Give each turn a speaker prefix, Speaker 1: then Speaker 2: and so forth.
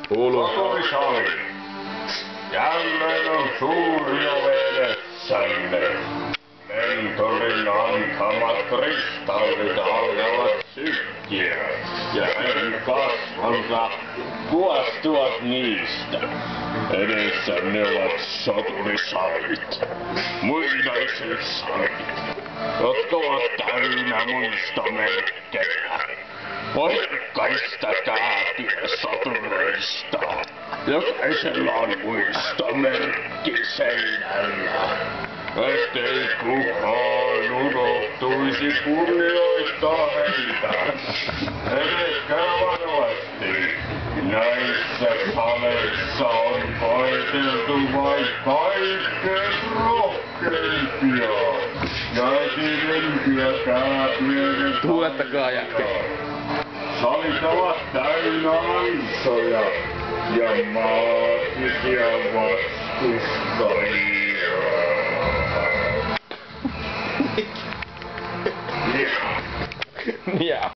Speaker 1: Soturisali. Jälleen on suuri ove edessänne. Mentorin antamat kristallit alkavat sykkiä. Ja hän kasvonsa kuostuvat niistä. Edessänne ovat soturisalit. Muinaisuussalit, jotka ovat täynnä muistomerkkejä. Poikkaistakaa sotureista. Jokaisella on muistomerkki seinällä. Ettei kukaan unohtuisi kunnioittaa heitä. Edeskää varovasti. Näissä saleissa on koeteltu vain kaikkein rohkeimpia ja esilimpiä päätyöiden
Speaker 2: Tuulettakaa jätkää.
Speaker 1: Salit ovat täynnä ansoja ja maagisia vastustajia.
Speaker 2: Miau.